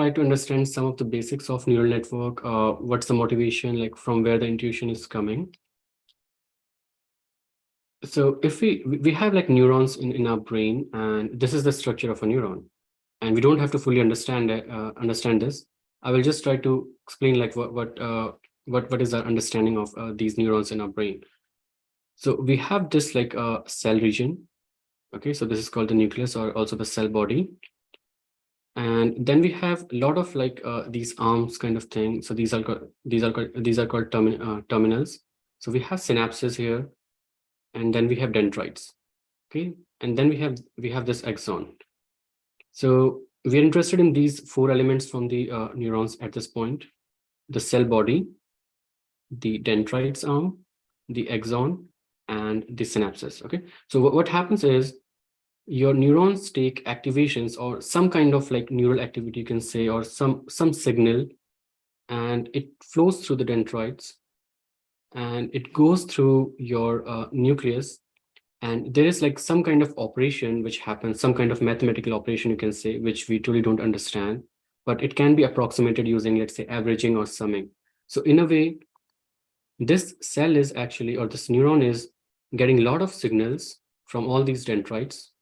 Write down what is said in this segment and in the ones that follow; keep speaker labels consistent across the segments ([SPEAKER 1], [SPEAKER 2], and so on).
[SPEAKER 1] try to understand some of the basics of neural network. What's the motivation, like from where the intuition is coming. So if we have like neurons in our brain, and this is the structure of a neuron, and we don't have to fully understand this. I will just try to explain like what is our understanding of these neurons in our brain. So we have this like cell region. Okay, so this is called the nucleus, or also the cell body. And then we have a lot of like these arms kind of thing. So these are called terminals. So we have synapses here, and then we have dendrites. Okay, and then we have this axon. So we're interested in these four elements from the neurons at this point: the cell body, the dendrites arm, the axon, and the synapses. Okay, so what happens is your neurons take activations or some kind of like neural activity, you can say, or some signal, and it flows through the dendrites, and it goes through your nucleus, and there is like some kind of operation which happens, some kind of mathematical operation, you can say, which we truly don't understand, but it can be approximated using, let's say, averaging or summing. So in a way, this cell is actually, or this neuron is getting a lot of signals from all these dendrites,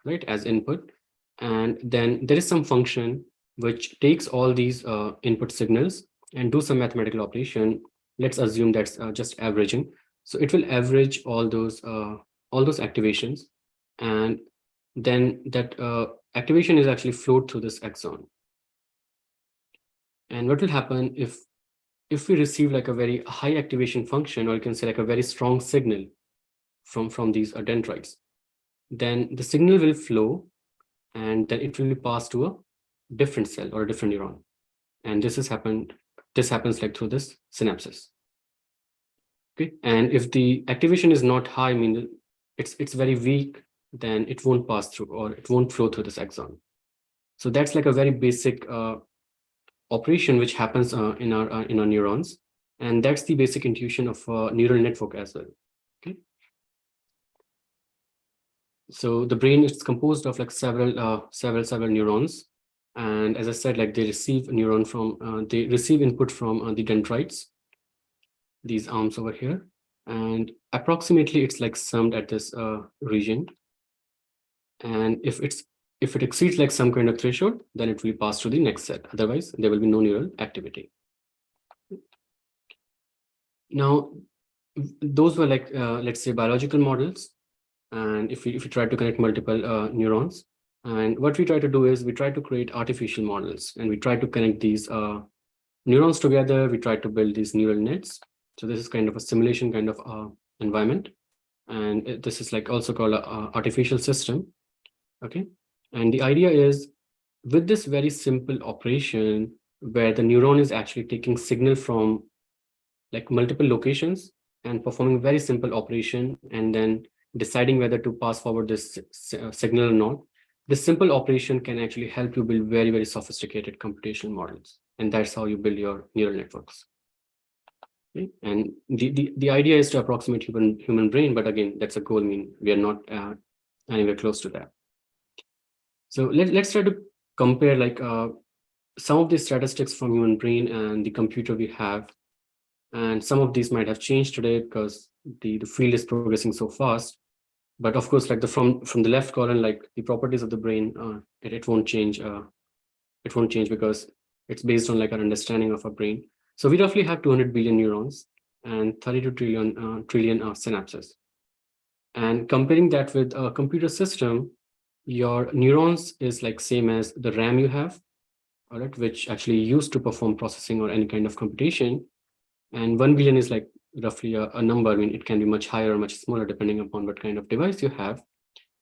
[SPEAKER 1] right, as input. And then there is some function which takes all these input signals and do some mathematical operation. Let's assume that's just averaging. So it will average all those activations, and then that activation is actually flowed through this axon. And what will happen if we receive like a very high activation function, or you can say like a very strong signal from these dendrites, then the signal will flow, and then it will be passed to a different cell or a different neuron. And this happens like through this synapses. Okay, and if the activation is not high, I mean it's very weak, then it won't pass through, or it won't flow through this axon. So that's like a very basic operation which happens in our neurons, and that's the basic intuition of neural network as well. Okay, so the brain is composed of like several neurons, and as I said, like they receive input from the dendrites, these arms over here, and approximately it's like summed at this region. And if it exceeds like some kind of threshold, then it will pass to the next set. Otherwise, there will be no neural activity. Now, those were like let's say biological models. And if we try to connect multiple neurons, and what we try to do is we try to create artificial models, and we try to connect these neurons together. We try to build these neural nets. So this is kind of a simulation kind of environment, and this is like also called a artificial system. Okay, and the idea is, with this very simple operation where the neuron is actually taking signal from like multiple locations and performing very simple operation, and then deciding whether to pass forward this signal or not, this simple operation can actually help you build very, very sophisticated computational models. And that's how you build your neural networks. Okay? And the idea is to approximate human brain, but again, that's a goal. I mean, we are not anywhere close to that. So let's try to compare like some of the statistics from human brain and the computer we have. And some of these might have changed today because the field is progressing so fast. But of course, like from the left column, like the properties of the brain, it won't change. It won't change because it's based on like our understanding of our brain. So we roughly have 200 billion neurons and 32 trillion synapses. And comparing that with a computer system, your neurons is like same as the RAM you have, all right, which actually used to perform processing or any kind of computation. And 1 billion is like roughly a number. I mean, it can be much higher or much smaller depending upon what kind of device you have.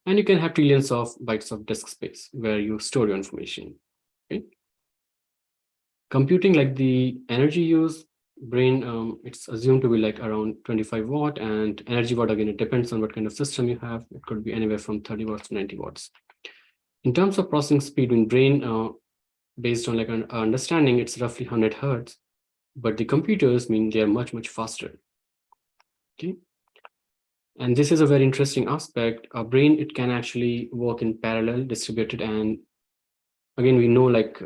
[SPEAKER 1] And you can have trillions of bytes of disk space where you store your information. Okay. Computing, like the energy use, brain, it's assumed to be like around 25 watt, and energy watt, again, it depends on what kind of system you have. It could be anywhere from 30 watts to 90 watts. In terms of processing speed in brain, based on like an understanding, it's roughly 100 hertz. But the computers mean they are much, much faster. Okay. And this is a very interesting aspect. Our brain, it can actually work in parallel, distributed. And again, we know like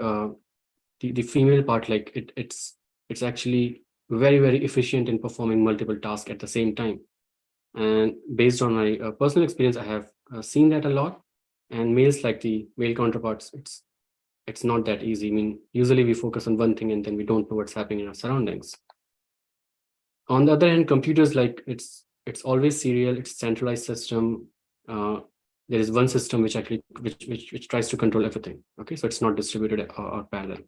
[SPEAKER 1] the female part, like it's actually very efficient in performing multiple tasks at the same time. And based on my personal experience, I have seen that a lot. And males, like the male counterparts, it's not that easy. I mean, usually we focus on one thing and then we don't know what's happening in our surroundings. On the other hand, computers, like it's always serial, it's centralized system. There is one system which actually which tries to control everything. Okay, so it's not distributed or parallel.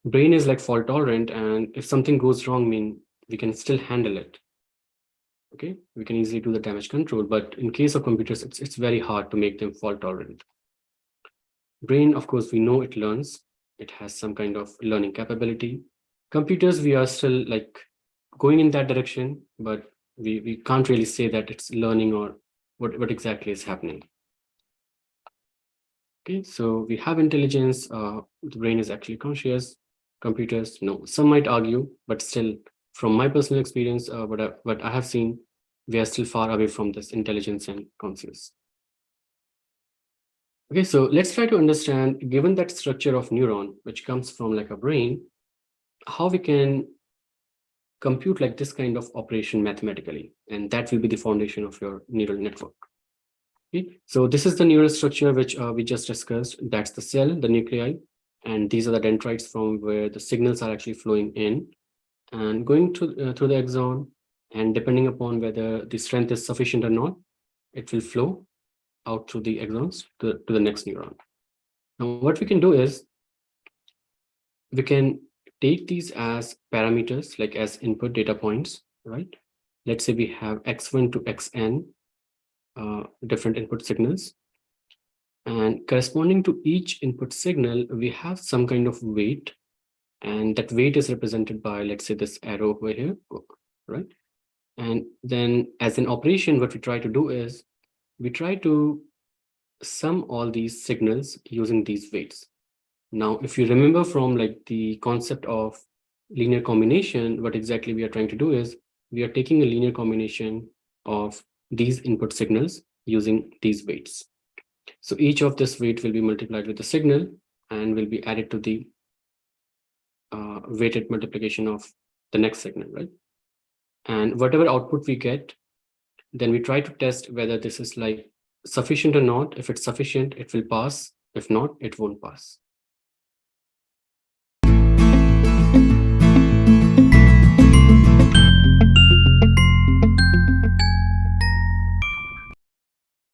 [SPEAKER 1] Brain is like fault tolerant, and if something goes wrong, I mean, we can still handle it. Okay, we can easily do the damage control, but in case of computers, it's very hard to make them fault tolerant. Brain, of course, we know it learns. It has some kind of learning capability. Computers, we are still like going in that direction, but we can't really say that it's learning or what exactly is happening. Okay, so we have intelligence. The brain is actually conscious. Computers, no. Some might argue, but still, from my personal experience, what I have seen, we are still far away from this intelligence and conscious. Okay, so let's try to understand, given that structure of neuron, which comes from like a brain, how we can compute like this kind of operation mathematically, and that will be the foundation of your neural network. Okay, so this is the neural structure which we just discussed. That's the cell, the nuclei, and these are the dendrites from where the signals are actually flowing in and going through the axon. And depending upon whether the strength is sufficient or not, it will flow out through the axons to the next neuron. Now, what we can do is we can take these as parameters, like as input data points, right? Let's say we have x1 to xn different input signals. And corresponding to each input signal, we have some kind of weight. And that weight is represented by, let's say, this arrow over here, right? And then as an operation, what we try to do is we try to sum all these signals using these weights. Now, if you remember from like the concept of linear combination, what exactly we are trying to do is we are taking a linear combination of these input signals using these weights. So each of this weight will be multiplied with the signal and will be added to the weighted multiplication of the next signal, right? And whatever output we get, then we try to test whether this is like sufficient or not. If it's sufficient, it will pass. If not, it won't pass.